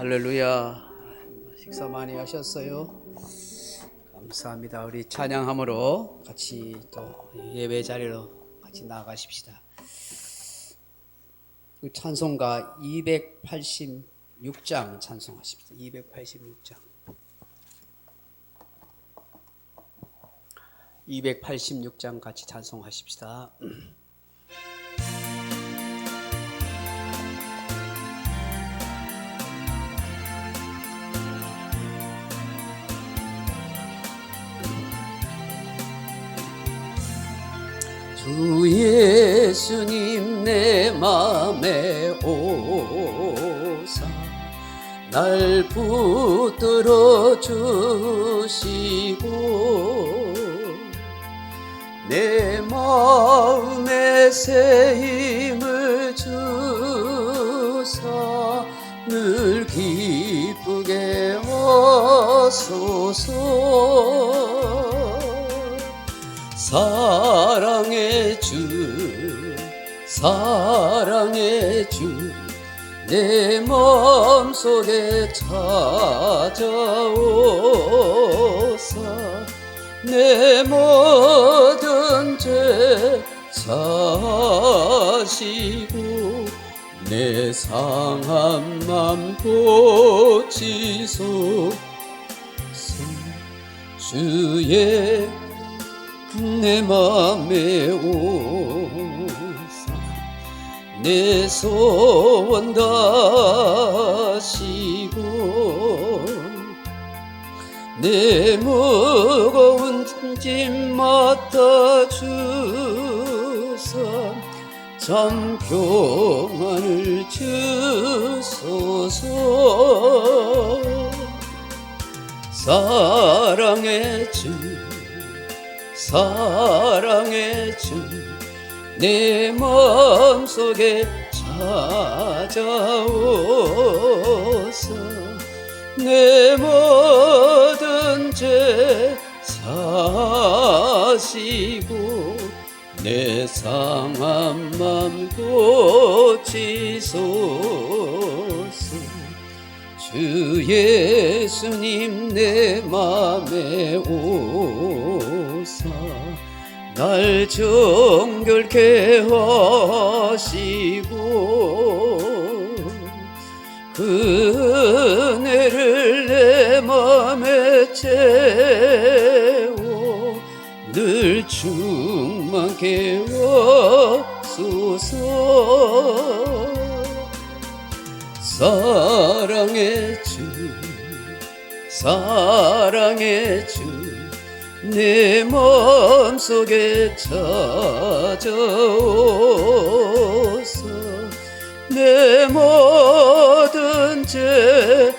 할렐루야. 식사 많이 하셨어요? 감사합니다. 우리 찬양함으로 같이 또 예배 자리로 같이 나아가십시다. 찬송가 286장 찬송하십시다. 286장. 286장 같이 찬송하십시다. 주 예수님 내 맘에 오사 날 붙들어 주시고 내 마음에 새 힘을 주사 늘 기쁘게 하소서. 사랑의 주 사랑의 주 내 마음속에 찾아오사 내 모든 죄 사시고 내 상한 맘 고치소서. 주의 내 맘에 오사 내 소원 다시고 내 무거운 짐 맡아주사 참 평안을 주소서. 사랑의 주 사랑의 주 내 마음속에 찾아오사 내 모든 죄 사시고 내 상한 맘 고치소서. 주 예수님 내 맘에 오사 날 정결케 하시고 그 은혜를 내 맘에 채워 늘 충만케 하소서. 사랑의 주 사랑의 주 내 마음속에 찾아오사 내 모든 죄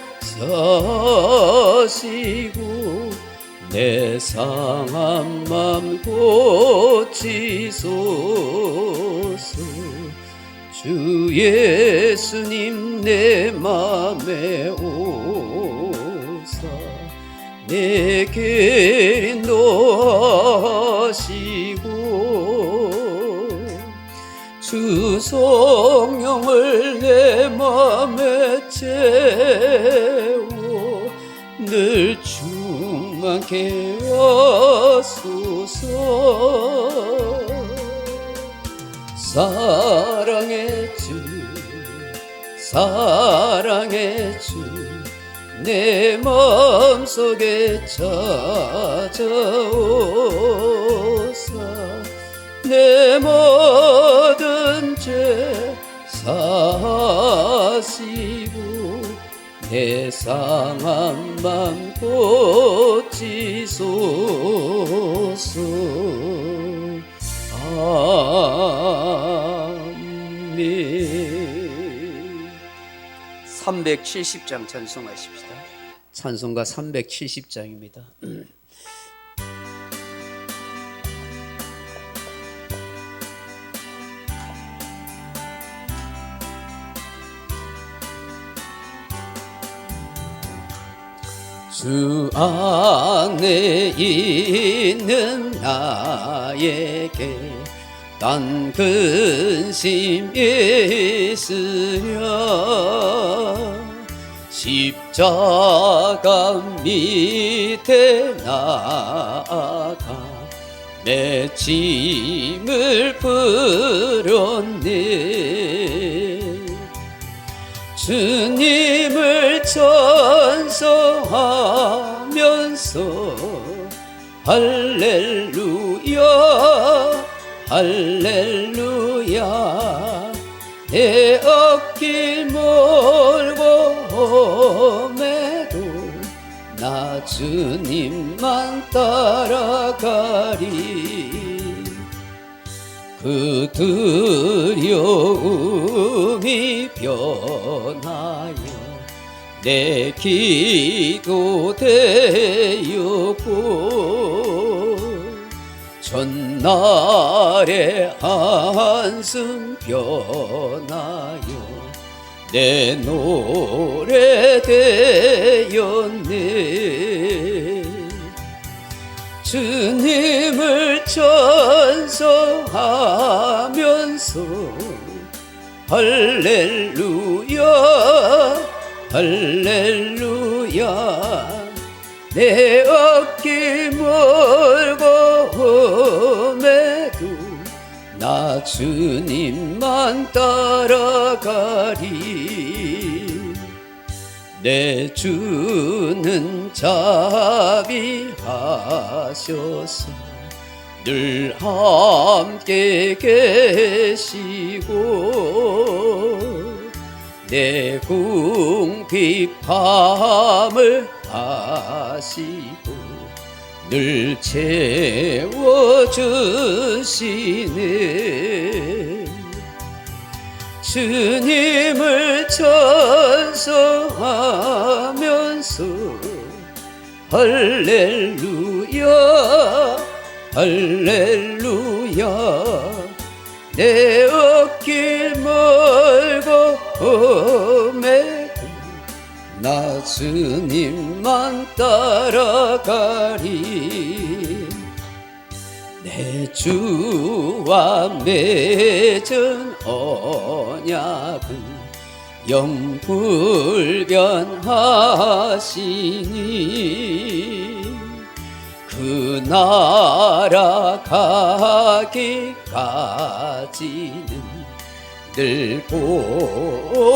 사시고 내 상한 맘 고치소서. 주 예수님 내 맘에 오사 내게 인도하시고 주 성령을 내 맘에 채워 늘 충만케 하소서. 사랑의 주 사랑의 주 내 마음속에 찾아오사 내 모든 죄 사시고 내 상한 맘 고치소서. 아멘. 370장 찬송하십시다. 찬송가 370장입니다. 주 안에 있는 나에게 난 근심 있으랴 십자가 밑에 나아가 내 짐을 풀었네. 주님을 찬송하면서 할렐루야 할렐루야 내 앞길 멀고 험해도 나 주님만 따라가리. 그 두려움이 변하여 내 기도 되었고 전날의 한숨 변하여 내 노래 되었네. 주님을 찬송하면서 할렐루야 할렐루야 내 앞길 멀고 험해도 나 주님만 따라가리. 내 주는 자비하셔서 늘 함께 계시고 내 궁핍함을 아시고 늘 채워주시네. 주님을 찬송하면서 할렐루야 할렐루야 내 앞길 멀고 험해도 나 주님만 따라가리. 내 주와 맺은 언약은 영불변하시니 그 나라 가기까지는 늘 보호하시네.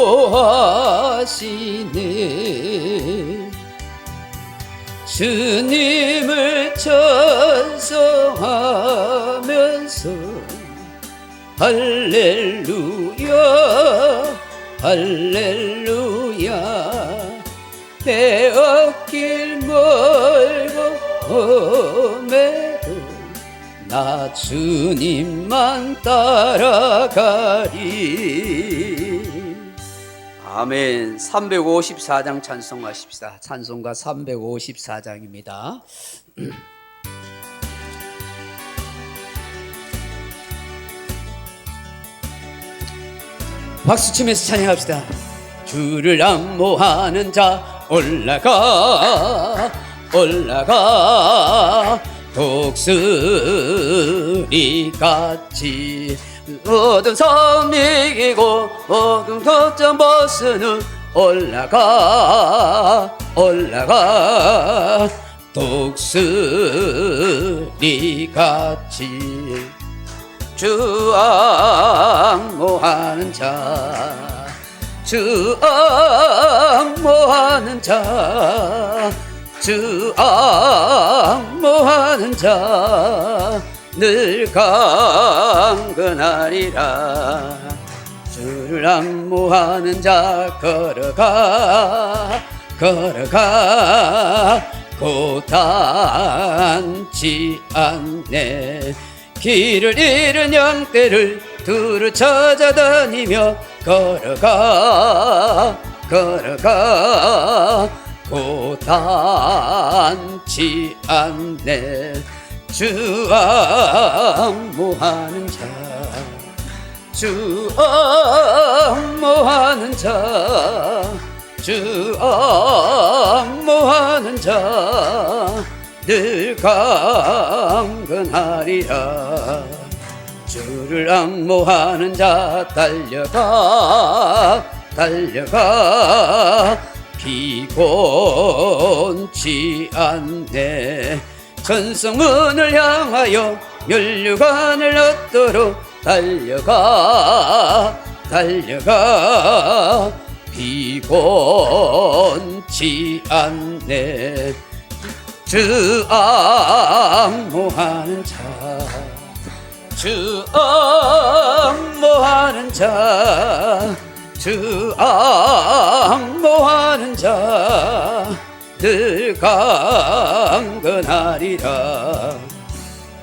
주님을 찬송하면서 할렐루야 할렐루야 내 앞길 멀고 험해도 나 주님만 따라가리. 아멘. 354장 찬송하십시다. 찬송가 354장입니다. 박수치면서 찬양합시다. 주를 안모하는 자 올라가 올라가 독수리같이 모든 섬 이기고 모든 걱정 벗은 후 올라가 올라가 독수리같이 주 앙모하는 자 주 앙모하는 자 주 앙모하는 자 늘 강건하리라. 주를 앙모하는 자 걸어가 걸어가 고단치 않네. 길을 잃은 양떼를 두루 찾아다니며 걸어가 걸어가 고단치 않네. 주 앙모하는 자 주 앙모하는 자 주 앙모하는 자 늘 강건하리라. 주를 앙모하는 자 달려가 달려가 피곤치 않네. 천성문을 향하여 멸류관을 얻도록 달려가 달려가 피곤치 않네. 주 앙모하는 자, 주 앙모하는 자, 주 앙모하는 자 늘 강건하리라.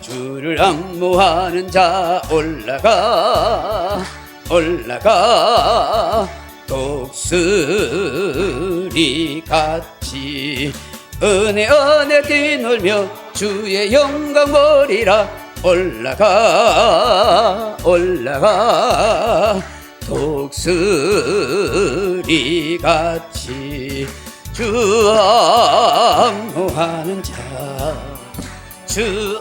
주를 앙모하는 자 올라가 올라가 독수리 같이 은혜 은혜 뛰놀며 주의 영광 보리라. 올라가 올라가 독수리 같이 주 앙모하는 자, 주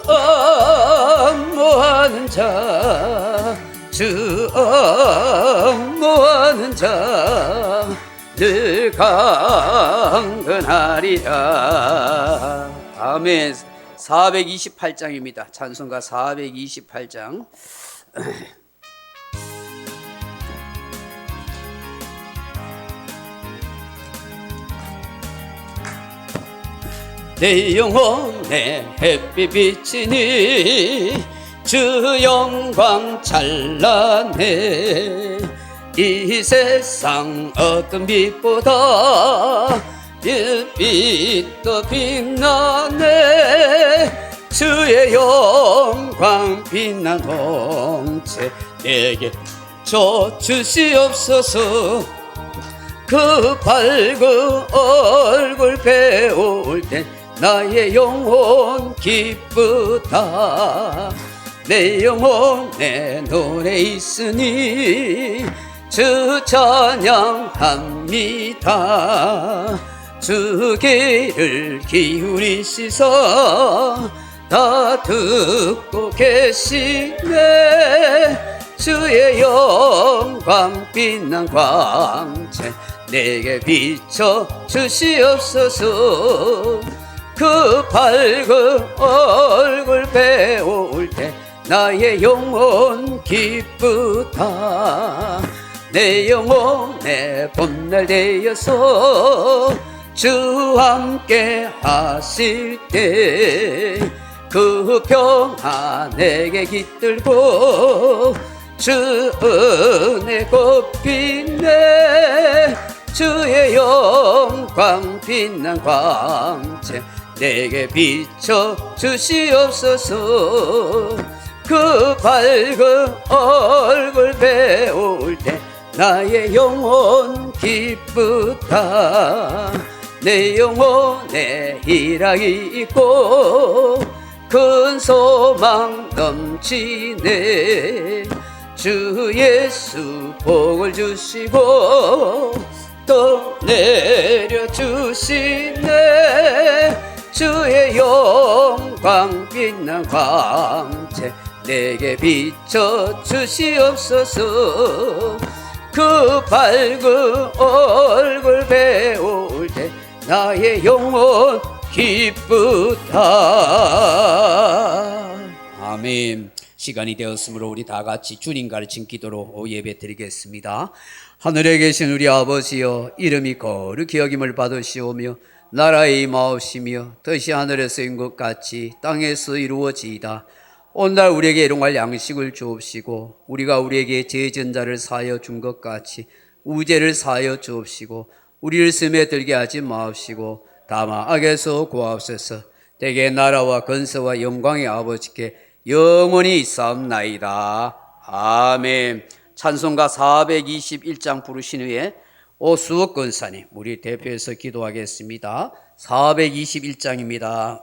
앙모하는 자, 주 앙모하는 자 늘 강건하리라. 아멘. 428장입니다. 찬송가 428장. 내 영혼에 햇빛 비치니 주 영광 찬란해. 이 세상 어떤 빛보다 빛도 빛나네. 주의 영광 빛난 홍채 내게 줘 주시옵소서. 그 밝은 얼굴 배울 때 나의 영혼 기쁘다. 내 영혼에 노래 있으니 주 찬양합니다. 주 귀를 기울이시서 다 듣고 계시네. 주의 영광 빛난 광채 내게 비춰 주시옵소서. 그 밝은 얼굴 배울 때 나의 영혼 기쁘다. 내 영혼의 봄날 되어서 주 함께 하실 때 그 평화 내게 깃들고 주 은혜 꽃빛네. 주의 영광 빛난 광채 내게 비춰 주시옵소서. 그 밝은 얼굴 배울 때 나의 영혼 기쁘다. 내 영혼에 희락이 있고 큰 소망 넘치네. 주 예수 복을 주시고 또 내려주시네. 주의 영광 빛난 광채 내게 비춰 주시옵소서. 그 밝은 얼굴 배울 때 나의 영혼 기쁘다. 아멘. 시간이 되었으므로 우리 다 같이 주님 가르친 기도로 예배 드리겠습니다. 하늘에 계신 우리 아버지여, 이름이 거룩히 여김을 받으시오며 나라의 임하옵시며 뜻이 하늘에서인 것 같이 땅에서 이루어지이다. 오늘 우리에게 일용할 양식을 주옵시고 우리가 우리에게 죄진 자를 사하여 준 것 같이 우죄를 사하여 주옵시고 우리를 심에 들게 하지 마옵시고 다만 악에서 구하옵소서. 대개 나라와 권세와 영광의 아버지께 영원히 있사옵나이다. 아멘. 찬송가 421장 부르신 후에 오수옥 권사님 우리 대표해서 기도하겠습니다. 421장입니다.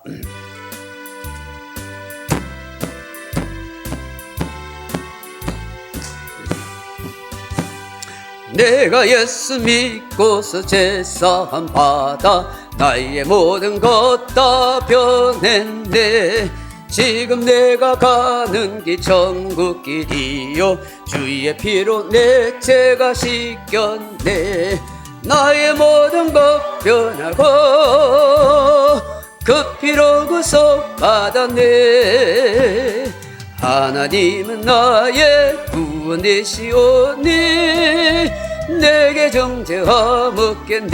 내가 예수 믿고서 제사함 받아 나의 모든 것 다 변했네. 지금 내가 가는 길 천국길이요 주의 피로 내 죄가 씻겼네. 나의 모든 것 변하고 그 피로 구속받았네. 하나님은 나의 구원 되시오니 내게 정죄함 없겠네.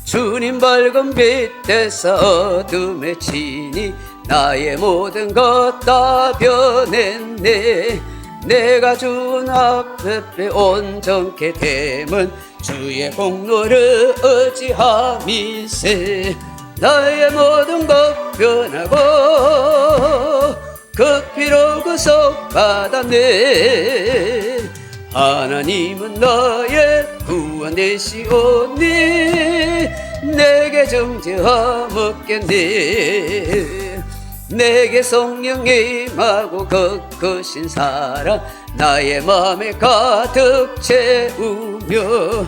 주님 밝은 빛 대사 어둠에 치니 나의 모든 것 다 변했네. 내가 주 앞에 온전케 됨은 주의 공로를 의지함이세. 나의 모든 것 변하고 그 피로 구속받았네. 하나님은 나의 구원 되시오니 내게 정죄함 없겠네. 내게 성령 임하고 거크신 사랑 나의 맘에 가득 채우며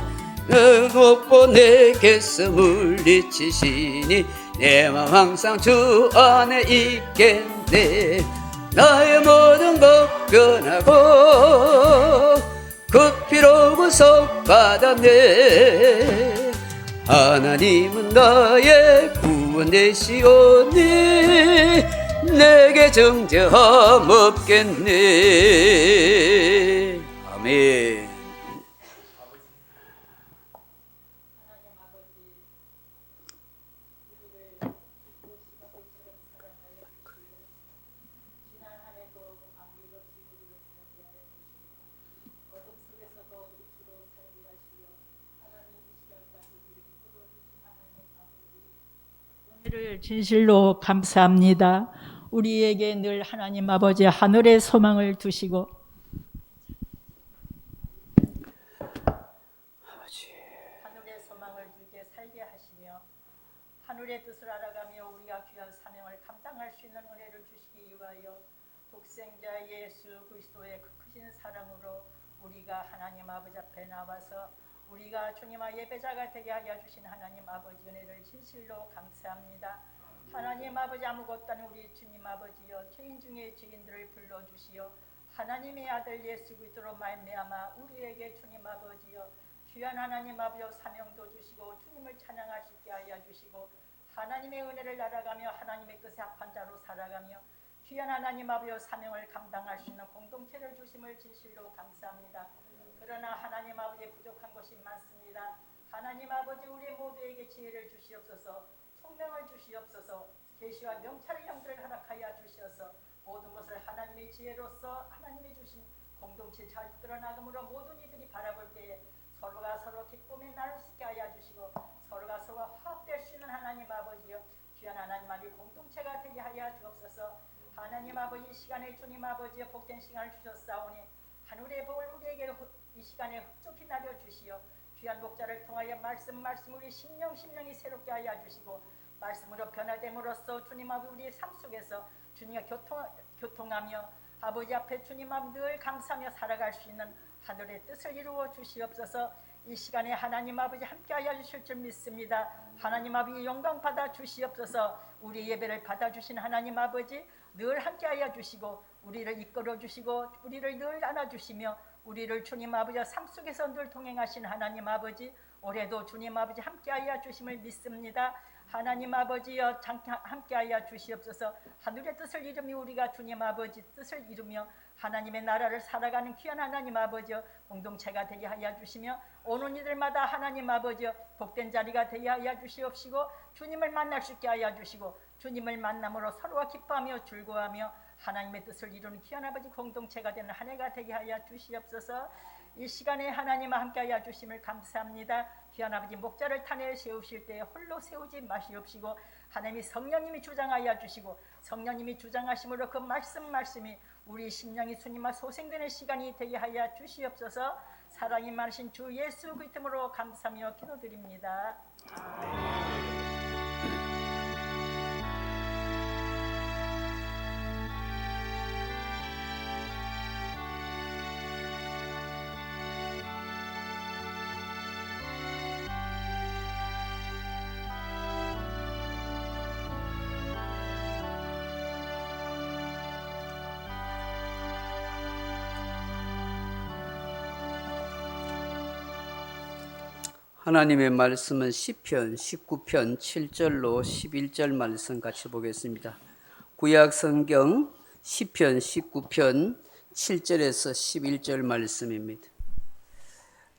높고 내게서 물리치시니 내 맘 항상 주 안에 있겠네. 나의 모든 것 변하고 그 피로 구속받았네. 하나님은 나의 구원 되시오니 내게 정죄함 없겠네. 아멘. 를 진실로 감사합니다. 우리에게 늘 하나님 아버지 하늘의 소망을 두시고 하늘의 소망을 두게 살게 하시며 하늘의 뜻을 알아가며 우리가 귀한 사명을 감당할 수 있는 은혜를 주시기 위하여 독생자 예수 그리스도의 그 크신 사랑으로 우리가 하나님 아버지 앞에 나와서 우리가 주님의 예배자가 되게 하여 주신 하나님 아버지 은혜를 진실로 감사합니다. 하나님 아버지 아무것도 아닌 우리 주님 아버지여 죄인 중에 죄인들을 불러주시어 하나님의 아들 예수 그리스도로 말미암아 우리에게 주님 아버지여 귀한 하나님 아버지여 사명도 주시고 주님을 찬양할 수 있게 하여 주시고 하나님의 은혜를 알아가며 하나님의 뜻에 합한 자로 살아가며 귀한 하나님 아버지여 사명을 감당할 수 있는 공동체를 주심을 진실로 감사합니다. 그러나 하나님 아버지 부족한 것이 많습니다. 하나님 아버지 우리 모두에게 지혜를 주시옵소서. 총명을 주시옵소서. 계시와 명찰의 영들을 허락하여 주시어서 모든 것을 하나님의 지혜로서 하나님이 주신 공동체 잘 이끌어나감으로 모든 이들이 바라볼 때에 서로가 서로 기쁨에 나눌 수 있게 하여 주시고 서로가 서로가 화합될 수 있는 하나님 아버지여 귀한 하나님 아버지 공동체가 되게 하여 주옵소서. 하나님 아버지 이 시간에 주님 아버지여 복된 시간을 주셨사오니 하늘의 복을 우리에게 이 시간에 흡족히 나려 주시어 귀한 목자를 통하여 말씀 우리 심령이 새롭게 하여 주시고 말씀으로 변화됨으로써 주님 아버지 우리의 삶 속에서 주님과 교통하며 아버지 앞에 주님 앞 늘 감사하며 살아갈 수 있는 하늘의 뜻을 이루어 주시옵소서. 이 시간에 하나님 아버지 함께하여 주실 줄 믿습니다. 하나님 아버지 영광 받아 주시옵소서. 우리 예배를 받아 주신 하나님 아버지 늘 함께하여 주시고 우리를 이끌어 주시고 우리를 늘 안아주시며 우리를 주님 아버지 삶 속에서 늘 동행하신 하나님 아버지 올해도 주님 아버지 함께하여 주심을 믿습니다. 하나님 아버지여 함께하여 주시옵소서. 하늘의 뜻을 이루며 우리가 주님 아버지 뜻을 이루며 하나님의 나라를 살아가는 귀한 하나님 아버지여 공동체가 되게 하여 주시며 오는 이들마다 하나님 아버지여 복된 자리가 되게 하여 주시옵시고 주님을 만날 수 있게 하여 주시고 주님을 만남으로 서로가 기뻐하며 즐거워하며 하나님의 뜻을 이루는 귀한 아버지 공동체가 되는 한 해가 되게 하여 주시옵소서. 이 시간에 하나님과 함께하여 주심을 감사합니다. 귀한 아버지 목자를 탄에 세우실 때 홀로 세우지 마시옵시고 하나님이 성령님이 주장하여 주시고 성령님이 주장하심으로 그 말씀이 우리 심령이 주님과 소생되는 시간이 되게 하여 주시옵소서. 사랑이 많으신 주 예수 그 이름으로 감사하며 기도드립니다. 아멘. 하나님의 말씀은 시편 19편 7절로 11절 말씀 같이 보겠습니다. 구약 성경 시편 19편 7절에서 11절 말씀입니다.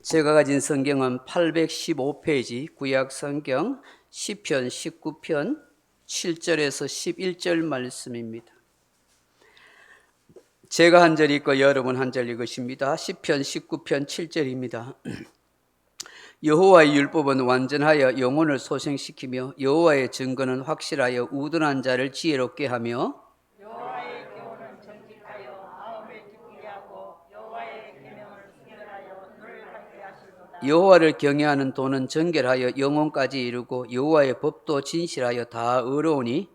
제가 가진 성경은 815페이지 구약 성경 시편 19편 7절에서 11절 말씀입니다. 제가 한 절 읽고 여러분 한 절 읽으십니다. 시편 19편 7절입니다. 여호와의 율법은 완전하여 영혼을 소생시키며 여호와의 증거는 확실하여 우둔한 자를 지혜롭게 하며 여호와의 교훈은 정직하여 마음을 기쁘게 하고 여호와의 계명을 순결하여 너를 밝게 하시도다. 여호와를 경외하는 도는 정결하여 영혼까지 이루고 여호와의 법도 진실하여 다 의로우니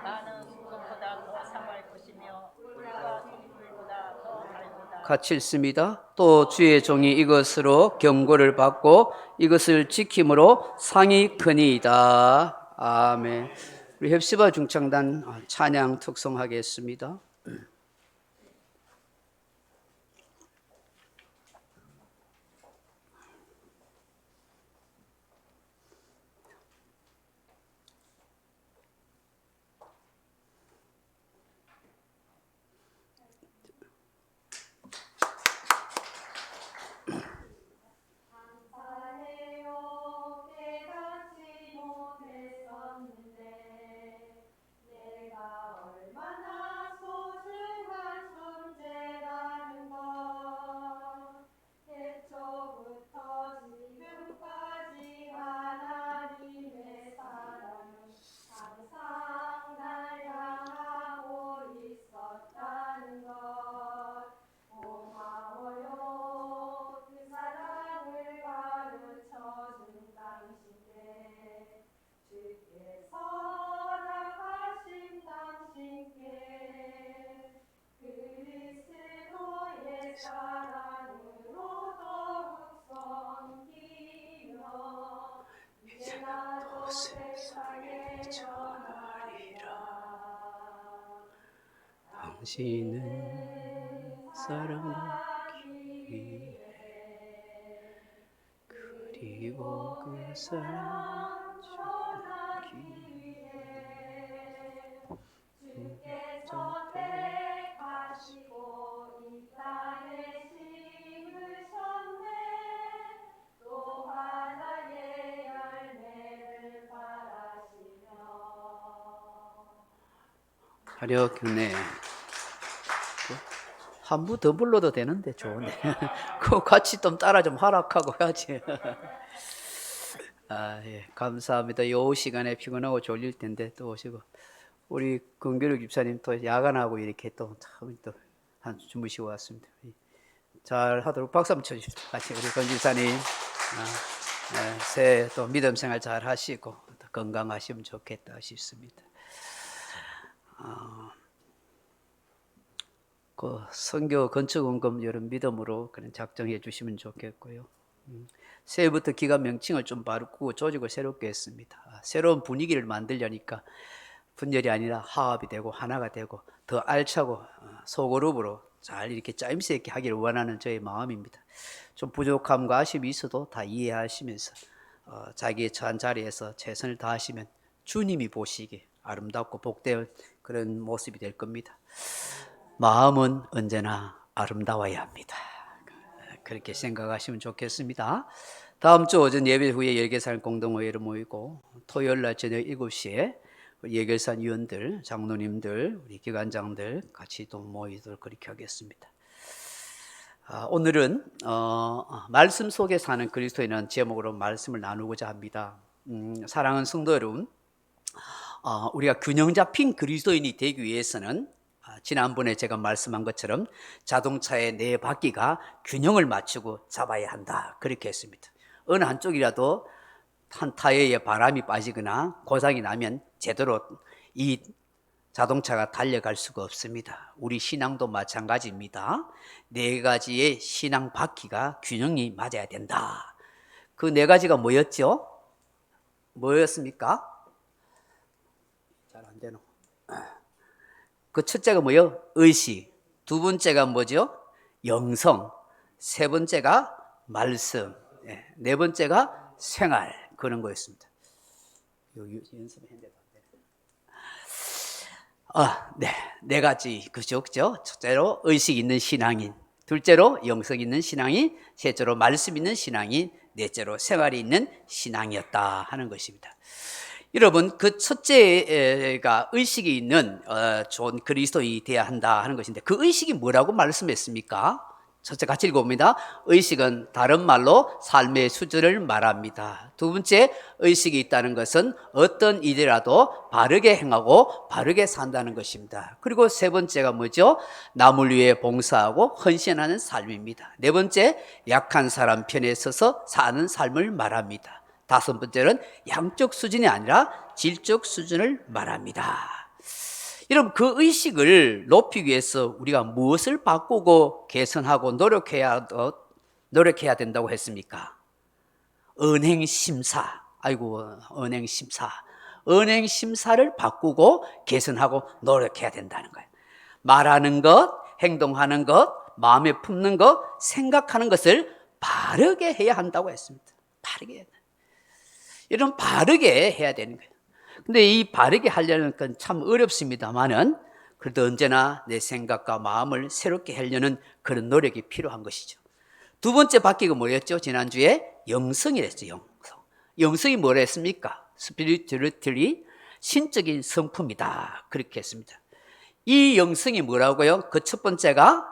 나는 수금보다 더 상할 것이며 꿀과 동물보다 더 달고다. 같이 읽습니다. 또 주의 종이 이것으로 경고를 받고 이것을 지킴으로 상이 크니이다. 아멘. 우리 헵시바 중창단 찬양 특송하겠습니다. 당신은 사랑하기 위해 그리고 그 사랑 주기 위해 주께서 택하시고 이 땅에 심으셨네. 또 바다의 열매를 바라시며 하려 교내 한 부 더 불러도 되는데 좋은데 그거 같이 좀 따라 좀 하락하고 해야지. 예, 감사합니다. 요 시간에 피곤하고 졸릴 텐데 또 오시고 우리 권교류 집사님 또 야간하고 이렇게 또 참 또 한 주무시고 왔습니다. 잘 하도록 박수 한번 쳐주십시오. 같이 우리 권 집사님 새해 또 믿음 생활 잘 하시고 또 건강하시면 좋겠다 싶습니다. 그 선교 건축원금 이런 믿음으로 그런 작정해 주시면 좋겠고요. 새해부터 기관 명칭을 좀 바꾸고 조직을 새롭게 했습니다. 새로운 분위기를 만들려니까 분열이 아니라 화합이 되고 하나가 되고 더 알차고 소그룹으로 잘 이렇게 짜임새 있게 하기를 원하는 저의 마음입니다. 좀 부족함과 아쉬움이 있어도 다 이해하시면서 자기의 처한 자리에서 최선을 다하시면 주님이 보시기에 아름답고 복된 그런 모습이 될 겁니다. 마음은 언제나 아름다워야 합니다. 그렇게 생각하시면 좋겠습니다. 다음 주 오전 예배 후에 예결산 공동회의를 모이고 토요일 날 저녁 7시에 예결산 위원들, 장로님들, 우리 기관장들 같이 또 모이도록 그렇게 하겠습니다. 오늘은 말씀 속에 사는 그리스도인은 제목으로 말씀을 나누고자 합니다. 사랑하는 성도 여러분, 우리가 균형 잡힌 그리스도인이 되기 위해서는 지난번에 제가 말씀한 것처럼 자동차의 네 바퀴가 균형을 맞추고 잡아야 한다 그렇게 했습니다. 어느 한쪽이라도 한 타이어에 바람이 빠지거나 고장이 나면 제대로 이 자동차가 달려갈 수가 없습니다. 우리 신앙도 마찬가지입니다. 네 가지의 신앙 바퀴가 균형이 맞아야 된다. 그 네 가지가 뭐였죠? 뭐였습니까? 잘 안 되노. 그 첫째가 뭐요? 의식. 두 번째가 뭐죠? 영성. 세 번째가 말씀. 네 번째가 생활, 그런 거였습니다. 연습했는데도 안 되네. 네 가지, 그죠? 첫째로 의식 있는 신앙인, 둘째로 영성 있는 신앙인, 셋째로 말씀 있는 신앙인, 넷째로 생활이 있는 신앙이었다 하는 것입니다. 여러분, 그 첫째가 의식이 있는 좋은 그리스도인이 되어야 한다 하는 것인데, 그 의식이 뭐라고 말씀했습니까? 첫째 같이 읽어봅니다. 의식은 다른 말로 삶의 수준을 말합니다. 두 번째, 의식이 있다는 것은 어떤 일이라도 바르게 행하고 바르게 산다는 것입니다. 그리고 세 번째가 뭐죠? 남을 위해 봉사하고 헌신하는 삶입니다. 네 번째, 약한 사람 편에 서서 사는 삶을 말합니다. 다섯 번째는 양적 수준이 아니라 질적 수준을 말합니다. 여러분, 그 의식을 높이기 위해서 우리가 무엇을 바꾸고 개선하고 노력해야 된다고 했습니까? 은행심사. 은행심사를 바꾸고 개선하고 노력해야 된다는 거예요. 말하는 것, 행동하는 것, 마음에 품는 것, 생각하는 것을 바르게 해야 한다고 했습니다. 바르게 해야 된다. 이런 바르게 해야 되는 거예요. 근데 이 바르게 하려는 건 참 어렵습니다만은 그래도 언제나 내 생각과 마음을 새롭게 하려는 그런 노력이 필요한 것이죠. 두 번째 바뀌고 뭐였죠? 지난주에 영성이랬죠. 영성이 뭐라 했습니까? 스피리추얼리티, 신적인 성품이다. 그렇게 했습니다. 이 영성이 뭐라고요? 그 첫 번째가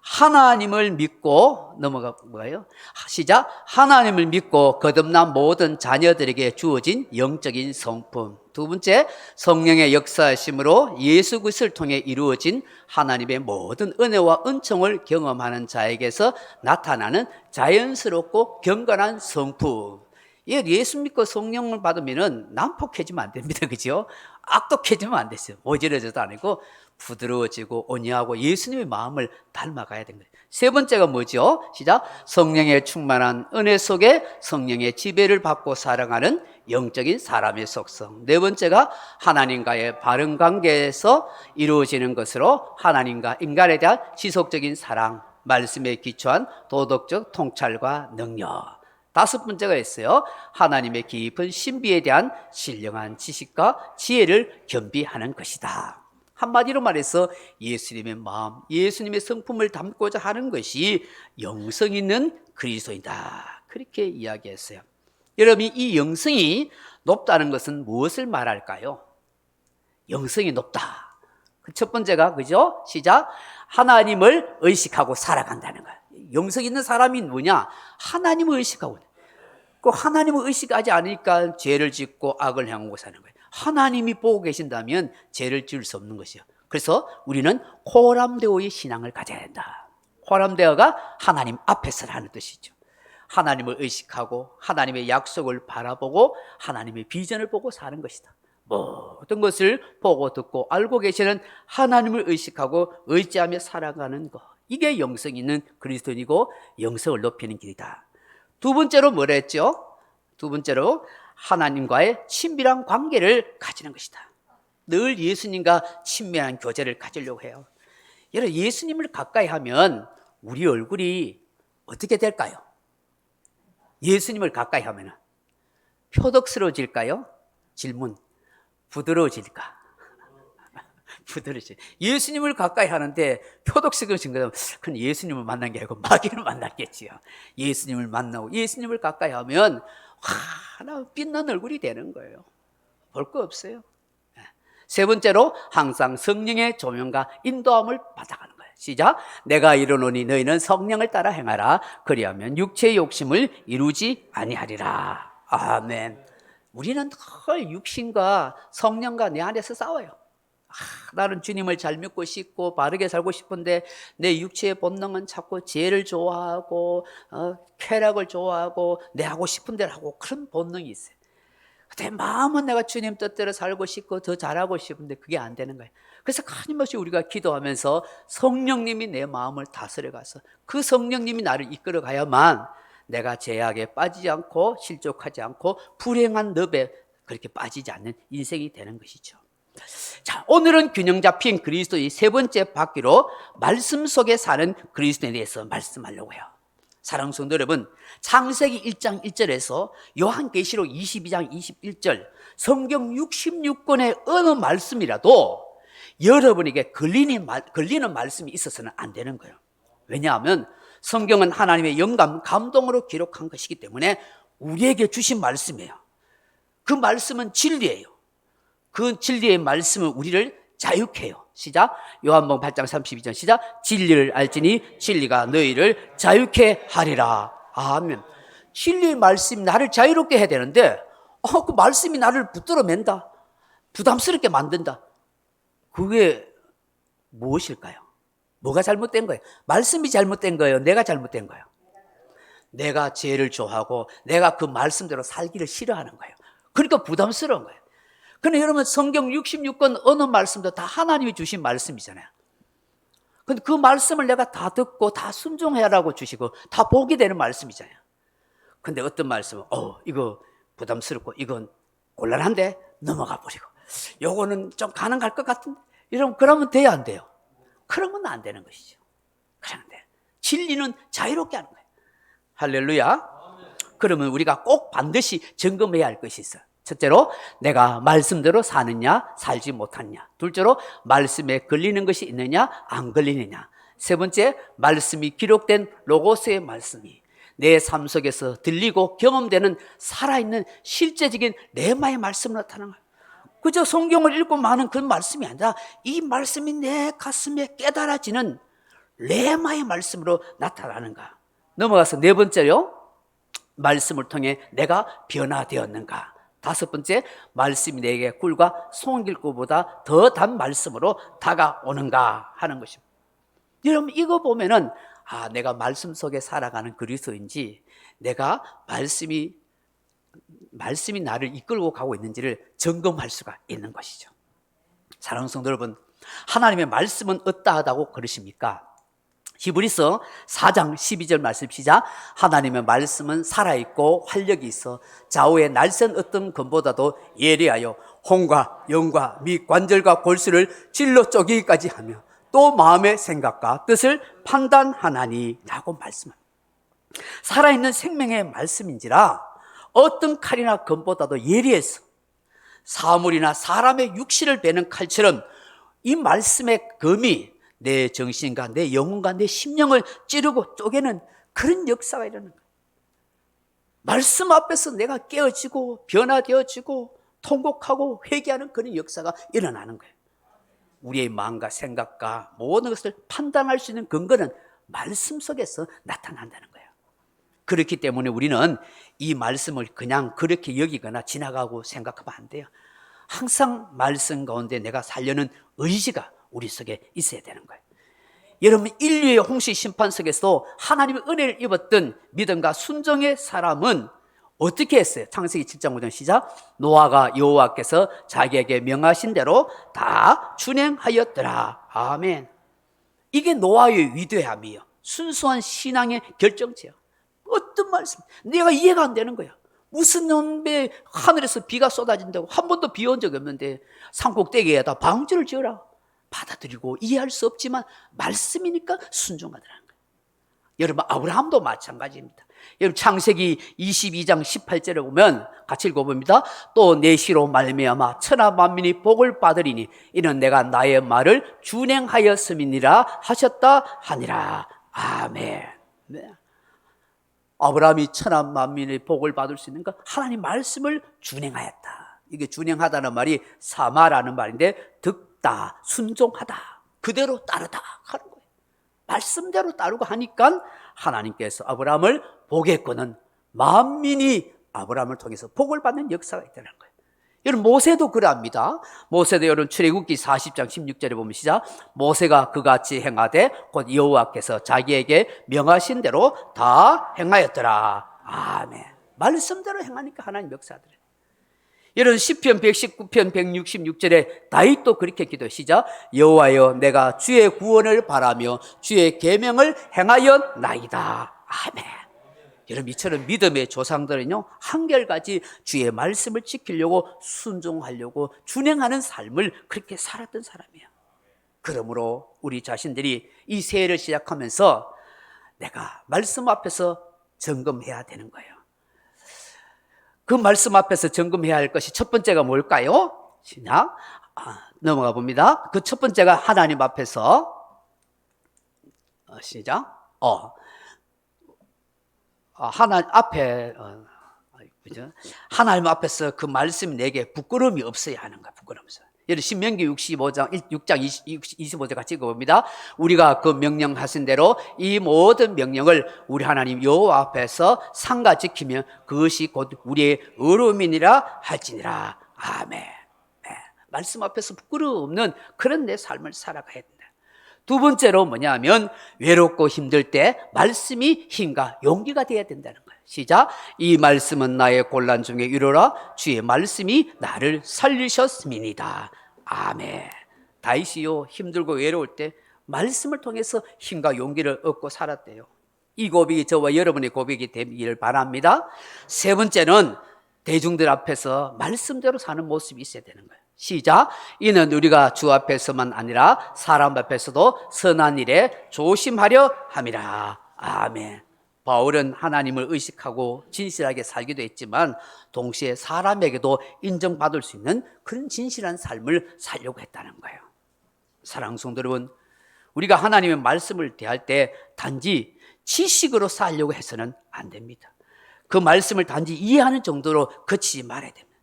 하나님을 믿고 뭐예요? 시작. 하나님을 믿고 거듭난 모든 자녀들에게 주어진 영적인 성품. 두 번째, 성령의 역사하심으로 예수 그리스도를 통해 이루어진 하나님의 모든 은혜와 은총을 경험하는 자에게서 나타나는 자연스럽고 경건한 성품. 예수 믿고 성령을 받으면 난폭해지면 안 됩니다. 그죠? 악독해지면 안 됐어요. 오지러져도 아니고 부드러워지고 온유하고 예수님의 마음을 닮아가야 되는 거예요. 세 번째가 뭐죠? 시작. 성령의 충만한 은혜 속에 성령의 지배를 받고 살아가는 영적인 사람의 속성. 네 번째가 하나님과의 바른 관계에서 이루어지는 것으로 하나님과 인간에 대한 지속적인 사랑, 말씀에 기초한 도덕적 통찰과 능력. 다섯 번째가 있어요. 하나님의 깊은 신비에 대한 신령한 지식과 지혜를 겸비하는 것이다. 한마디로 말해서 예수님의 마음, 예수님의 성품을 담고자 하는 것이 영성 있는 그리스도이다. 그렇게 이야기했어요. 여러분, 이 영성이 높다는 것은 무엇을 말할까요? 영성이 높다. 그 첫 번째가 그죠? 시작. 하나님을 의식하고 살아간다는 거예요. 영성 있는 사람이 뭐냐? 하나님을 의식하고. 그 하나님을 의식하지 않으니까 죄를 짓고 악을 행하고 사는 거예요. 하나님이 보고 계신다면 죄를 지을 수 없는 것이요. 그래서 우리는 호람되어의 신앙을 가져야 된다. 호람되어가 하나님 앞에서 하는 뜻이죠. 하나님을 의식하고 하나님의 약속을 바라보고 하나님의 비전을 보고 사는 것이다. 모든 것을 보고 듣고 알고 계시는 하나님을 의식하고 의지하며 살아가는 것. 이게 영성 있는 그리스도인이고 영성을 높이는 길이다. 두 번째로 뭐라 했죠? 두 번째로 하나님과의 친밀한 관계를 가지는 것이다. 늘 예수님과 친밀한 교제를 가지려고 해요. 여러분, 예수님을 가까이 하면 우리 얼굴이 어떻게 될까요? 예수님을 가까이 하면 표독스러워질까요? 질문. 부드러워질까? 부드러워질. 예수님을 가까이 하는데 표독스러워진 거면 그건 예수님을 만난 게 아니고 마귀를 만났겠지요. 예수님을 만나고 예수님을 가까이 하면 환하고 빛난 얼굴이 되는 거예요. 볼 거 없어요. 세 번째로 항상 성령의 조명과 인도함을 받아가는 거예요. 시작. 내가 이르노니 너희는 성령을 따라 행하라. 그리하면 육체의 욕심을 이루지 아니하리라. 아멘. 우리는 늘 육신과 성령과 내 안에서 싸워요. 나는 주님을 잘 믿고 싶고 바르게 살고 싶은데 내 육체의 본능은 자꾸 죄를 좋아하고 쾌락을 좋아하고 내 하고 싶은 대로 하고 그런 본능이 있어요. 내 마음은 내가 주님 뜻대로 살고 싶고 더 잘하고 싶은데 그게 안 되는 거예요. 그래서 끊임없이 우리가 기도하면서 성령님이 내 마음을 다스려가서 그 성령님이 나를 이끌어가야만 내가 죄악에 빠지지 않고 실족하지 않고 불행한 늪에 그렇게 빠지지 않는 인생이 되는 것이죠. 자, 오늘은 균형 잡힌 그리스도의 세 번째 바퀴로 말씀 속에 사는 그리스도에 대해서 말씀하려고 해요. 사랑하는 성도 여러분, 창세기 1장 1절에서 요한계시록 22장 21절, 성경 66권의 어느 말씀이라도 여러분에게 걸리는 말씀이 있어서는 안 되는 거예요. 왜냐하면 성경은 하나님의 영감, 감동으로 기록한 것이기 때문에 우리에게 주신 말씀이에요. 그 말씀은 진리예요. 그 진리의 말씀은 우리를 자유케 해요. 시작. 요한복음 8장 32절 시작. 진리를 알지니 진리가 너희를 자유케 하리라. 아멘. 진리의 말씀이 나를 자유롭게 해야 되는데 그 말씀이 나를 붙들어 맨다, 부담스럽게 만든다. 그게 무엇일까요? 뭐가 잘못된 거예요? 말씀이 잘못된 거예요? 내가 잘못된 거예요? 내가 죄를 좋아하고 내가 그 말씀대로 살기를 싫어하는 거예요. 그러니까 부담스러운 거예요. 그런데 여러분, 성경 66권 어느 말씀도 다 하나님이 주신 말씀이잖아요. 근데 그 말씀을 내가 다 듣고 다 순종해라고 주시고 다 복이 되는 말씀이잖아요. 근데 어떤 말씀은 이거 부담스럽고 이건 곤란한데 넘어가 버리고 요거는 좀 가능할 것 같은데 그러면 돼야 안 돼요? 그러면 안 되는 것이죠. 그런데 진리는 자유롭게 하는 거예요. 할렐루야. 그러면 우리가 꼭 반드시 점검해야 할 것이 있어요. 첫째로 내가 말씀대로 사느냐 살지 못하느냐. 둘째로 말씀에 걸리는 것이 있느냐 안 걸리느냐. 세 번째, 말씀이 기록된 로고스의 말씀이 내 삶 속에서 들리고 경험되는 살아있는 실제적인 레마의 말씀으로 나타나는 거예요. 그저 성경을 읽고 마는 그런 말씀이 아니라 이 말씀이 내 가슴에 깨달아지는 레마의 말씀으로 나타나는가. 넘어가서 네 번째요, 말씀을 통해 내가 변화되었는가. 다섯 번째, 말씀이 내게 꿀과 송길꿀보다 더 단 말씀으로 다가오는가 하는 것입니다. 여러분, 이거 보면은 내가 말씀 속에 살아가는 그리스도인지, 내가 말씀이 나를 이끌고 가고 있는지를 점검할 수가 있는 것이죠. 사랑하는 성도 여러분, 하나님의 말씀은 어떠하다고 그러십니까? 히브리서 4장 12절 말씀 시작. 하나님의 말씀은 살아있고 활력이 있어 좌우의 날선 어떤 검보다도 예리하여 혼과 영과 및 관절과 골수를 질러 쪼개기까지 하며 또 마음의 생각과 뜻을 판단하나니 라고 말씀합니다. 살아있는 생명의 말씀인지라 어떤 칼이나 검보다도 예리해서 사물이나 사람의 육신을 베는 칼처럼 이 말씀의 검이 내 정신과 내 영혼과 내 심령을 찌르고 쪼개는 그런 역사가 일어나는 거예요. 말씀 앞에서 내가 깨어지고 변화되어지고 통곡하고 회개하는 그런 역사가 일어나는 거예요. 우리의 마음과 생각과 모든 것을 판단할 수 있는 근거는 말씀 속에서 나타난다는 거예요. 그렇기 때문에 우리는 이 말씀을 그냥 그렇게 여기거나 지나가고 생각하면 안 돼요. 항상 말씀 가운데 내가 살려는 의지가 우리 속에 있어야 되는 거예요. 여러분, 인류의 홍수 심판 속에서 하나님의 은혜를 입었던 믿음과 순종의 사람은 어떻게 했어요? 창세기 7장 5절 시작. 노아가 여호와께서 자기에게 명하신 대로 다 준행하였더라. 아멘. 이게 노아의 위대함이에요. 순수한 신앙의 결정체예요. 어떤 말씀? 내가 이해가 안 되는 거야. 무슨 놈의 하늘에서 비가 쏟아진다고 한 번도 비 온 적이 없는데 산꼭대기에다 방주를 지어라. 받아들이고 이해할 수 없지만 말씀이니까 순종하더라는 거예요. 여러분, 아브라함도 마찬가지입니다. 여러분, 창세기 22장 18절에 보면 같이 읽어봅니다. 또 내 시로 말미암아 천하 만민이 복을 받으리니 이는 내가 나의 말을 준행하였음이니라 하셨다 하니라. 아멘. 네. 아브라함이 천하 만민의 복을 받을 수 있는가? 하나님 말씀을 준행하였다. 이게 준행하다는 말이 사마라는 말인데 듣다, 순종하다, 그대로 따르다 하는 거예요. 말씀대로 따르고 하니까 하나님께서 아브라함을 복했거든 만민이 아브라함을 통해서 복을 받는 역사가 있다는 거예요. 여러분, 모세도 그러합니다. 모세도 여러분 출애굽기 40장 16절에 보면 시작. 모세가 그같이 행하되 곧 여호와께서 자기에게 명하신 대로 다 행하였더라. 아멘. 말씀대로 행하니까 하나님 역사하더라. 여러분, 시편 119편 166절에 다윗도 그렇게 기도 시작. 여호와여, 내가 주의 구원을 바라며 주의 계명을 행하였나이다. 아멘. 여러분, 이처럼 믿음의 조상들은요, 한결같이 주의 말씀을 지키려고 순종하려고 준행하는 삶을 그렇게 살았던 사람이에요. 그러므로 우리 자신들이 이 새해를 시작하면서 내가 말씀 앞에서 점검해야 되는 거예요. 그 말씀 앞에서 점검해야 할 것이 첫 번째가 뭘까요? 시작. 넘어가 봅니다. 그 첫 번째가 하나님 앞에서 시작. 하나님 앞에 그죠? 하나님 앞에서 그 말씀이 내게 부끄러움이 없어야 하는 거야. 부끄러움 없어. 예를 신명기 6장 25절 같이 읽어봅니다. 우리가 그 명령하신 대로 이 모든 명령을 우리 하나님 여호와 앞에서 상가 지키며 그것이 곧 우리의 의로움이니라 할지니라. 아멘. 네. 말씀 앞에서 부끄러움 없는 그런 내 삶을 살아가야 된다. 두 번째로 뭐냐면 외롭고 힘들 때 말씀이 힘과 용기가 되어야 된다는 거예요. 시작. 이 말씀은 나의 곤란 중에 위로라. 주의 말씀이 나를 살리셨음이니이다. 아멘. 다윗이요 힘들고 외로울 때 말씀을 통해서 힘과 용기를 얻고 살았대요. 이 고백이 저와 여러분의 고백이 되기를 바랍니다. 세 번째는 대중들 앞에서 말씀대로 사는 모습이 있어야 되는 거예요. 시작. 이는 우리가 주 앞에서만 아니라 사람 앞에서도 선한 일에 조심하려 함이라. 아멘. 바울은 하나님을 의식하고 진실하게 살기도 했지만 동시에 사람에게도 인정받을 수 있는 그런 진실한 삶을 살려고 했다는 거예요. 사랑하는 성도 여러분, 우리가 하나님의 말씀을 대할 때 단지 지식으로 살려고 해서는 안 됩니다. 그 말씀을 단지 이해하는 정도로 그치지 말아야 됩니다.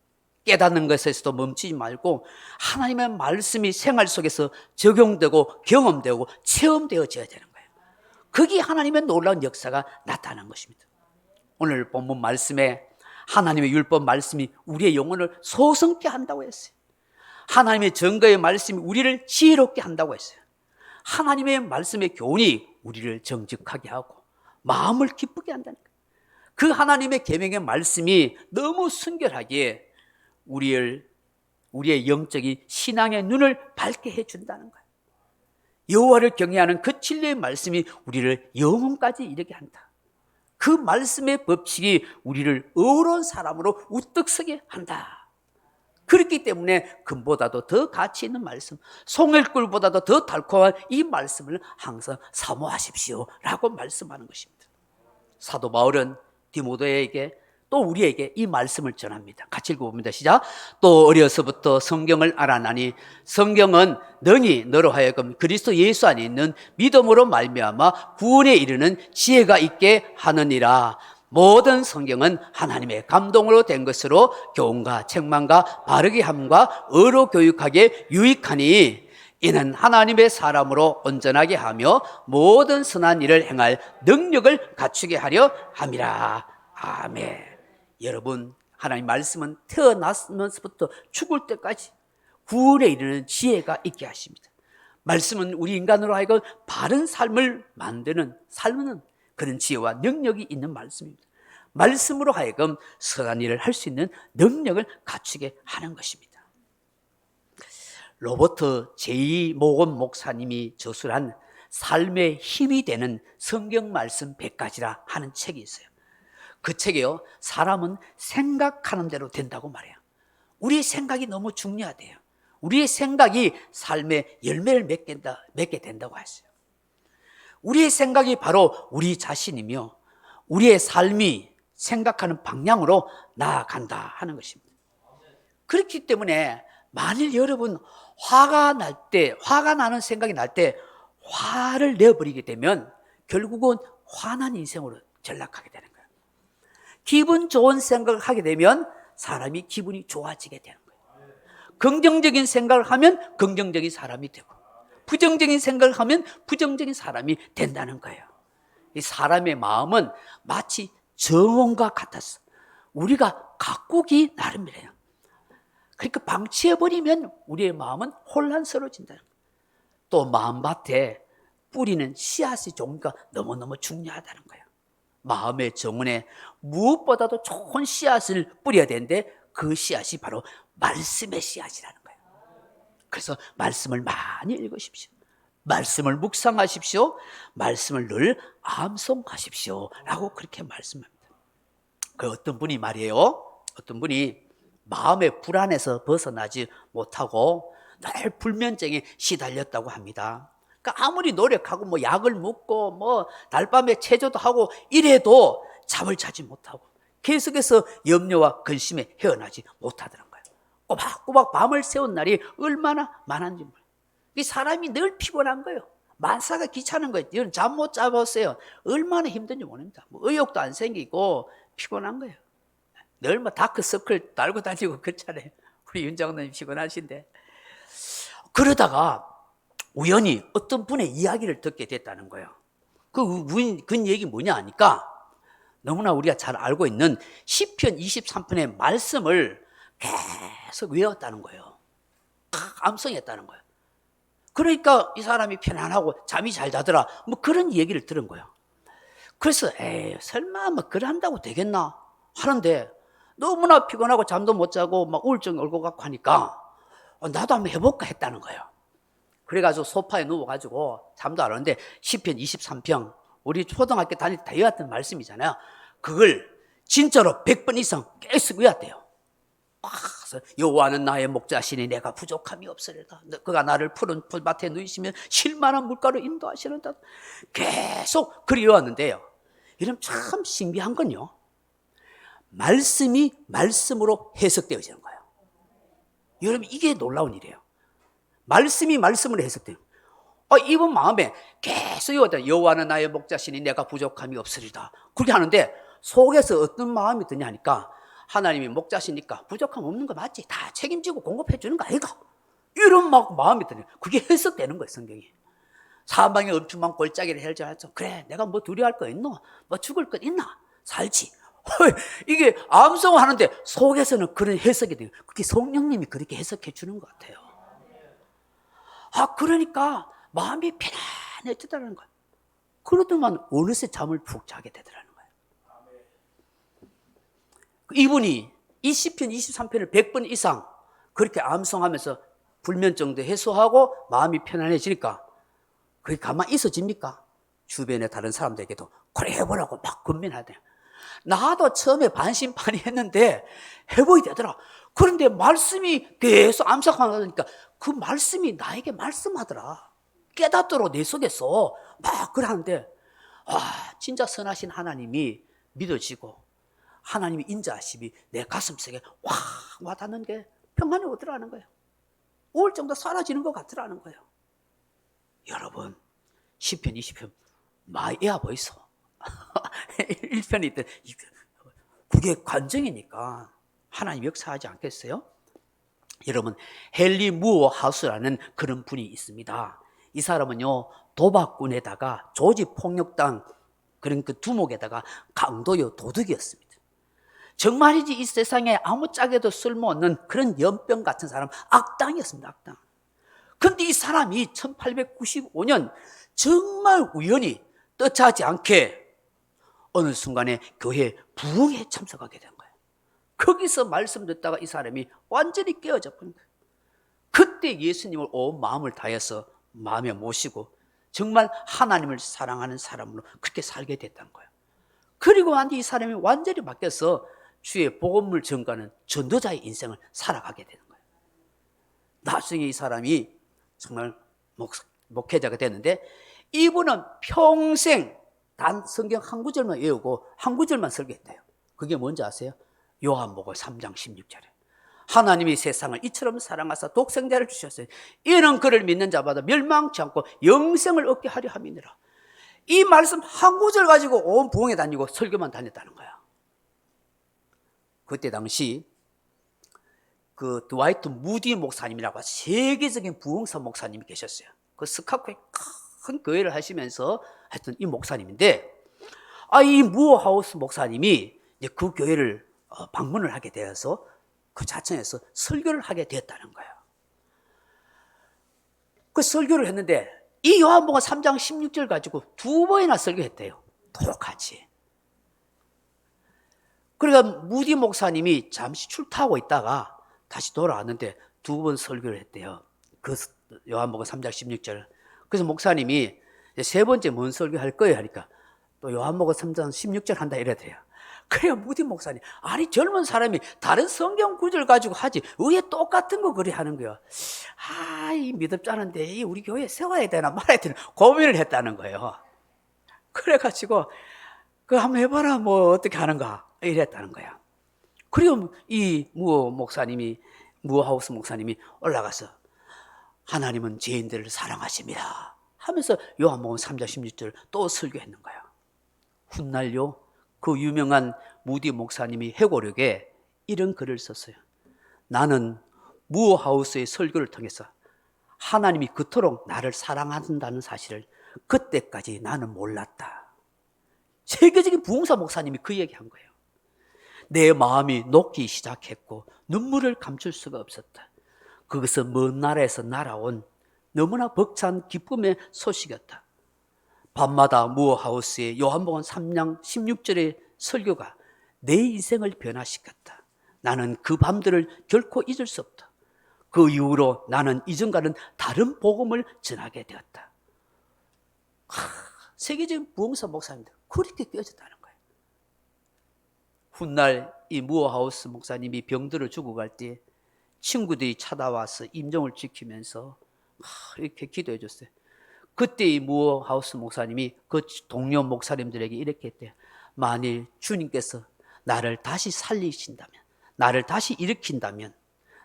깨닫는 것에서도 멈추지 말고 하나님의 말씀이 생활 속에서 적용되고 경험되고 체험되어져야 되는 거예요. 거기에 하나님의 놀라운 역사가 나타난 것입니다. 오늘 본문 말씀에 하나님의 율법 말씀이 우리의 영혼을 소성케 한다고 했어요. 하나님의 증거의 말씀이 우리를 지혜롭게 한다고 했어요. 하나님의 말씀의 교훈이 우리를 정직하게 하고 마음을 기쁘게 한다는 거예요. 그 하나님의 계명의 말씀이 너무 순결하게 우리의 영적인 신앙의 눈을 밝게 해준다는 거예요. 여호와를 경외하는 그 진리의 말씀이 우리를 영혼까지 이르게 한다. 그 말씀의 법칙이 우리를 의로운 사람으로 우뚝 서게 한다. 그렇기 때문에 금보다도 더 가치 있는 말씀, 송일꿀보다도 더 달콤한 이 말씀을 항상 사모하십시오 라고 말씀하는 것입니다. 사도 바울은 디모데에게 또 우리에게 이 말씀을 전합니다. 같이 읽어봅니다. 시작. 또 어려서부터 성경을 알아나니 성경은 능히 너로 하여금 그리스도 예수 안에 있는 믿음으로 말미암아 구원에 이르는 지혜가 있게 하느니라. 모든 성경은 하나님의 감동으로 된 것으로 교훈과 책망과 바르게 함과 의로 교육하기에 유익하니 이는 하나님의 사람으로 온전하게 하며 모든 선한 일을 행할 능력을 갖추게 하려 함이라. 아멘. 여러분, 하나님 말씀은 태어나면서부터 죽을 때까지 구원에 이르는 지혜가 있게 하십니다. 말씀은 우리 인간으로 하여금 바른 삶을 만드는 삶은 그런 지혜와 능력이 있는 말씀입니다. 말씀으로 하여금 선한 일을 할 수 있는 능력을 갖추게 하는 것입니다. 로버트 J. 모건 목사님이 저술한 삶의 힘이 되는 성경 말씀 100가지라 하는 책이 있어요. 그 책에요, 사람은 생각하는 대로 된다고 말해요. 우리의 생각이 너무 중요하대요. 우리의 생각이 삶의 열매를 맺게 된다고 했어요. 우리의 생각이 바로 우리 자신이며 우리의 삶이 생각하는 방향으로 나아간다 하는 것입니다. 그렇기 때문에 만일 여러분 화가 나는 생각이 날 때 화를 내버리게 되면 결국은 화난 인생으로 전락하게 되는 거예요. 기분 좋은 생각을 하게 되면 사람이 기분이 좋아지게 되는 거예요. 긍정적인 생각을 하면 긍정적인 사람이 되고 부정적인 생각을 하면 부정적인 사람이 된다는 거예요. 이 사람의 마음은 마치 정원과 같았어. 우리가 가꾸기 나름이래요. 그러니까 방치해버리면 우리의 마음은 혼란스러워진다는 거예요. 또 마음밭에 뿌리는 씨앗의 종류가 너무너무 중요하다는 거예요. 마음의 정원에 무엇보다도 좋은 씨앗을 뿌려야 되는데 그 씨앗이 바로 말씀의 씨앗이라는 거예요. 그래서 말씀을 많이 읽으십시오. 말씀을 묵상하십시오. 말씀을 늘 암송하십시오 라고 그렇게 말씀합니다. 그 어떤 분이 말이에요, 어떤 분이 마음의 불안에서 벗어나지 못하고 늘 불면증에 시달렸다고 합니다. 그러니까 아무리 노력하고 뭐 약을 먹고 뭐 달밤에 체조도 하고 이래도 잠을 자지 못하고 계속해서 염려와 근심에 헤어나지 못하더란 거예요. 꼬박꼬박 밤을 새운 날이 얼마나 많은지 몰라요. 이 사람이 늘 피곤한 거예요. 만사가 귀찮은 거예요. 이런 잠 못 자봤어요. 얼마나 힘든지 모릅니다. 뭐 의욕도 안 생기고 피곤한 거예요. 늘 뭐 다크서클 달고 다니고 그렇잖아요. 우리 윤 장로님 피곤하신데. 그러다가 우연히 어떤 분의 이야기를 듣게 됐다는 거예요. 그 얘기 뭐냐 하니까 너무나 우리가 잘 알고 있는 시편 23편의 말씀을 계속 외웠다는 거예요. 암송했다는 거예요. 그러니까 이 사람이 편안하고 잠이 잘 자더라. 뭐 그런 얘기를 들은 거예요. 그래서 설마 뭐 그래 한다고 되겠나 하는데 너무나 피곤하고 잠도 못 자고 막 우울증 올고 갖고 하니까 나도 한번 해볼까 했다는 거예요. 그래가지고 소파에 누워가지고 잠도 안 오는데 시편 23편 우리 초등학교 다닐 때 다 외웠던 말씀이잖아요. 그걸 진짜로 100번 이상 계속 외웠대요. 여호와는 나의 목자시니 내가 부족함이 없으리다. 그가 나를 푸른 풀밭에 누이시면 쉴만한 물가로 인도하시는다. 계속 그리 외웠는데요. 이러면 참 신기한 건요. 말씀이 말씀으로 해석되어지는 거예요. 여러분 이게 놀라운 일이에요. 말씀이 말씀으로 해석돼요. 이분 마음에 계속 외웠다. 여호와는 나의 목자시니 내가 부족함이 없으리다. 그렇게 하는데 속에서 어떤 마음이 드냐 하니까 하나님이 목자시니까 부족함 없는 거 맞지? 다 책임지고 공급해 주는 거 아이가? 이런 막 마음이 드네요. 그게 해석되는 거예요, 성경이. 사방에 엄청난 골짜기를 헬저하죠. 그래, 내가 뭐 두려워할 거 있노? 뭐 죽을 것 있나? 살지. 이게 암송하는데 속에서는 그런 해석이 돼요. 그게 성령님이 그렇게 해석해 주는 것 같아요. 그러니까 마음이 편안해지더라는 거예요. 그러더만 어느새 잠을 푹 자게 되더라는 거예요. 이분이 이 시편 23편을 100번 이상 그렇게 암송하면서 불면증도 해소하고 마음이 편안해지니까 그게 가만히 있어집니까? 주변의 다른 사람들에게도 그래 해보라고 막 권면하대요. 나도 처음에 반신반의했는데 해보이 되더라. 그런데 말씀이 계속 암송하니까 그 말씀이 나에게 말씀하더라. 깨닫도록 내 속에서 막 그러는데 진짜 선하신 하나님이 믿어지고 하나님의 인자하심이 내 가슴속에 확 와닿는 게 평안이 오더라는 거예요. 우울증도 사라지는 것 같더라는 거예요. 여러분 시편 20편 많이 애야 보이소. 1편이 있던 그게 관정이니까 하나님 역사하지 않겠어요? 여러분 헨리 무어 하우스라는 그런 분이 있습니다. 이 사람은요 도박꾼에다가 조직폭력당 그런 그 두목에다가 강도요 도둑이었습니다. 정말이지 이 세상에 아무짝에도 쓸모없는 그런 연병 같은 사람, 악당이었습니다. 악당. 그런데 이 사람이 1895년 정말 우연히 뜻하지 않게 어느 순간에 교회 부흥에 참석하게 된 거예요. 거기서 말씀 듣다가 이 사람이 완전히 깨어져 버린 거예요. 그때 예수님을 온 마음을 다해서 마음에 모시고 정말 하나님을 사랑하는 사람으로 그렇게 살게 됐다는 거예요. 그리고 난 뒤 이 사람이 완전히 바뀌어서 주의 복음을 전가하는 전도자의 인생을 살아가게 되는 거예요. 나중에 이 사람이 정말 목회자가 됐는데 이분은 평생 단 성경 한 구절만 외우고 한 구절만 설교했대요. 그게 뭔지 아세요? 요한복음 3장 16절에 하나님이 세상을 이처럼 사랑하사 독생자를 주셨어요. 이는 그를 믿는 자마다 멸망치 않고 영생을 얻게 하려 함이니라. 이 말씀 한 구절 가지고 온 부흥에 다니고 설교만 다녔다는 거야. 그때 당시 그 드와이트 무디 목사님이라고 세계적인 부흥사 목사님이 계셨어요. 그 스카고에 큰 교회를 하시면서 했던 이 목사님인데 이 무어하우스 목사님이 이제 그 교회를 방문을 하게 되어서 그 자천에서 설교를 하게 되었다는 거예요. 그 설교를 했는데 이 요한복음 3장 16절 가지고 2번이나 설교했대요. 똑같이. 그러니까 무디 목사님이 잠시 출타하고 있다가 다시 돌아왔는데 2번 설교를 했대요. 그 요한복음 3장 16절. 그래서 목사님이 세 번째 뭔 설교할 거예요 하니까 또 요한복음 3장 16절 한다 이래대요. 그래요, 무디 목사님. 아니, 젊은 사람이 다른 성경 구절 가지고 하지. 왜 똑같은 거 그리 하는 거야? 이 믿음자는데 이 우리 교회 세워야 되나 말아야 되나 고민을 했다는 거예요. 그래가지고, 그거 한번 해봐라, 뭐, 어떻게 하는가. 이랬다는 거야. 그리고 이 무어하우스 목사님이 올라가서 하나님은 죄인들을 사랑하십니다 하면서 요한복음 3장 16절 또 설교했는 거야. 훗날요, 그 유명한 무디 목사님이 회고록에 이런 글을 썼어요. 나는 무어하우스의 설교를 통해서 하나님이 그토록 나를 사랑한다는 사실을 그때까지 나는 몰랐다. 세계적인 부흥사 목사님이 그 얘기한 거예요. 내 마음이 녹기 시작했고 눈물을 감출 수가 없었다. 그것은 먼 나라에서 날아온 너무나 벅찬 기쁨의 소식이었다. 밤마다 무어하우스의 요한복음 3장 16절의 설교가 내 인생을 변화시켰다. 나는 그 밤들을 결코 잊을 수 없다. 그 이후로 나는 이전과는 다른 복음을 전하게 되었다. 세계적인 부흥사 목사님들 그렇게 깨어졌다는 거예요. 훗날 이 무어하우스 목사님이 병들어 죽어갈 때 친구들이 찾아와서 임종을 지키면서 이렇게 기도해 줬어요. 그때 이 무어하우스 목사님이 그 동료 목사님들에게 이렇게 했대요. 만일 주님께서 나를 다시 살리신다면, 나를 다시 일으킨다면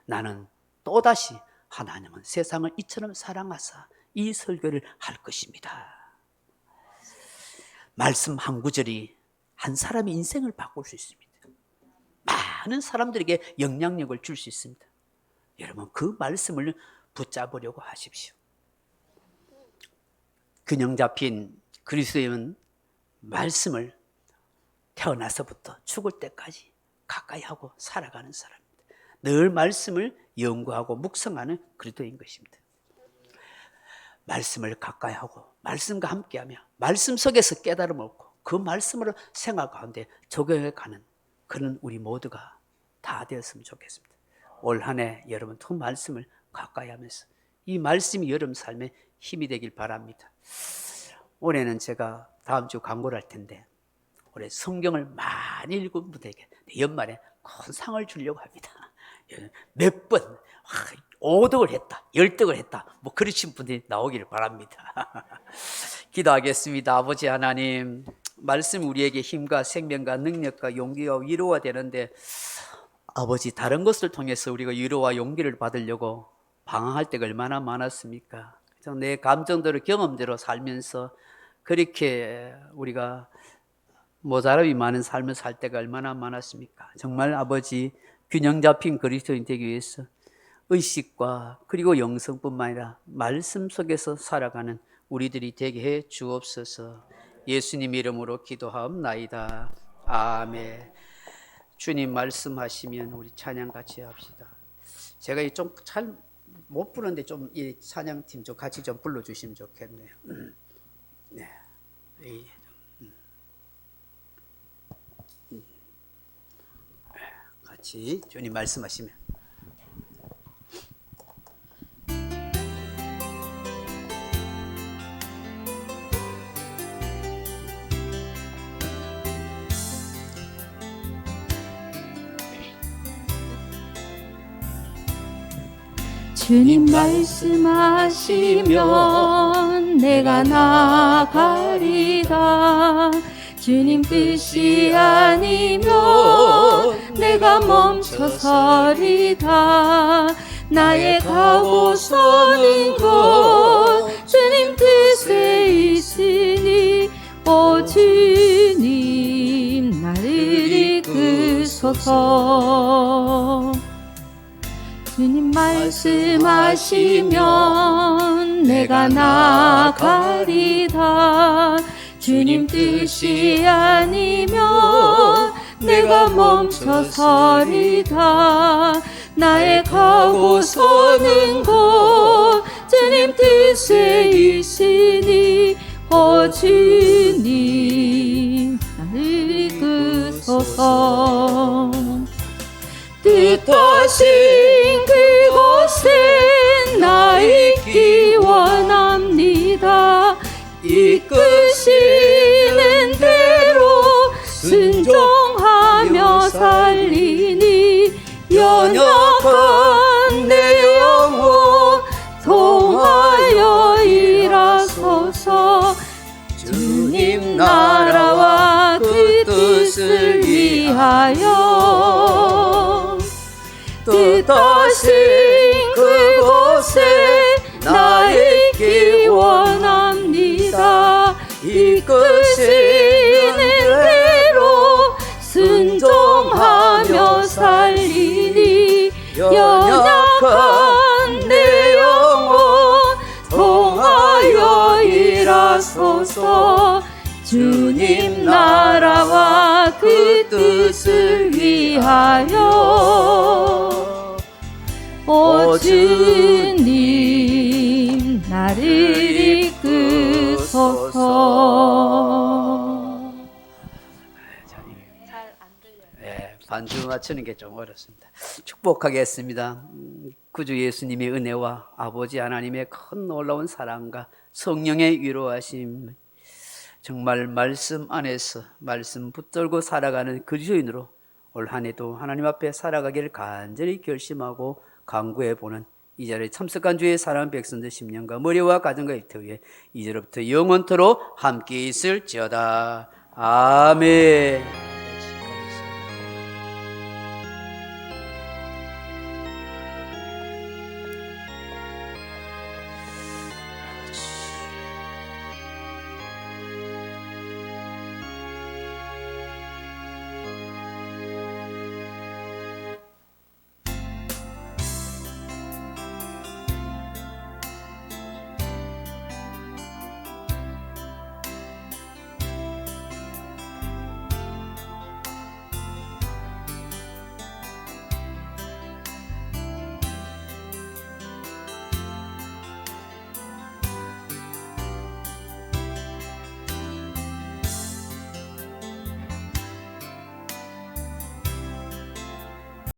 나는 또다시 하나님은 세상을 이처럼 사랑하사 이 설교를 할 것입니다. 말씀 한 구절이 한 사람의 인생을 바꿀 수 있습니다. 많은 사람들에게 영향력을 줄 수 있습니다. 여러분, 그 말씀을 붙잡으려고 하십시오. 균형 잡힌 그리스도인은 말씀을 태어나서부터 죽을 때까지 가까이 하고 살아가는 사람입니다. 늘 말씀을 연구하고 묵상하는 그리스도인 것입니다. 말씀을 가까이 하고 말씀과 함께하며 말씀 속에서 깨달음을 얻고 그 말씀으로 생활 가운데 적용해 가는 그런 우리 모두가 다 되었으면 좋겠습니다. 올 한 해 여러분 그 말씀을 가까이 하면서 이 말씀이 여러분 삶에 힘이 되길 바랍니다. 올해는 제가 다음 주 광고를 할 텐데 올해 성경을 많이 읽은 분들에게 연말에 큰 상을 주려고 합니다. 몇 번 5덕을 했다, 10덕을 했다, 뭐 그러신 분들이 나오기를 바랍니다. 기도하겠습니다. 아버지 하나님, 말씀 우리에게 힘과 생명과 능력과 용기와 위로가 되는데 아버지, 다른 것을 통해서 우리가 위로와 용기를 받으려고 방황할 때가 얼마나 많았습니까? 내 감정대로 경험대로 살면서 그렇게 우리가 모자람이 많은 삶을 살 때가 얼마나 많았습니까? 정말 아버지, 균형 잡힌 그리스도인 되기 위해서 의식과 그리고 영성뿐만 아니라 말씀 속에서 살아가는 우리들이 되게 해 주옵소서. 예수님 이름으로 기도하옵나이다. 아멘. 주님 말씀하시면 우리 찬양 같이 합시다. 제가 좀 잘 못 부르는데 좀 이 찬양팀 좀 같이 좀 불러주시면 좋겠네요. 네. 같이 주님 말씀하시면. 주님 말씀하시면 내가 나가리다. 주님 뜻이 아니면 내가 멈춰서리다. 나의 가고 서는 곳 주님 뜻에 있으니 오 주님 나를 이끄소서. 주님 말씀하시면 내가 나가리다. 주님 뜻이 아니면 내가 멈춰서리다. 나의 가고 서는 곳 주님 뜻에 있으니 오 주님 나를 이끄소서. 뜻하신 그곳에 나 있기 원합니다. 이끄시는 대로 순종하 위하여 뜻하신 그곳에 나 있기 원합니다. 이끄시는 대로 순종하며 살리니 연약한 내 영혼 통하여 일하소서. 주님 나라와 그 뜻을 위하여 오 주님 나를 이끄소서. 반주 맞추는 게 좀 어렵습니다. 축복하겠습니다. 구주 예수님의 은혜와 아버지 하나님의 큰 놀라운 사랑과 성령의 위로하심, 정말 말씀 안에서 말씀 붙들고 살아가는 그리스도인으로 올 한 해도 하나님 앞에 살아가기를 간절히 결심하고 간구해보는 이 자리에 참석한 주의 사랑하는 백성들 10년과 머리와 가정과 일터 위에 이제로부터 영원토록 함께 있을지어다. 아멘.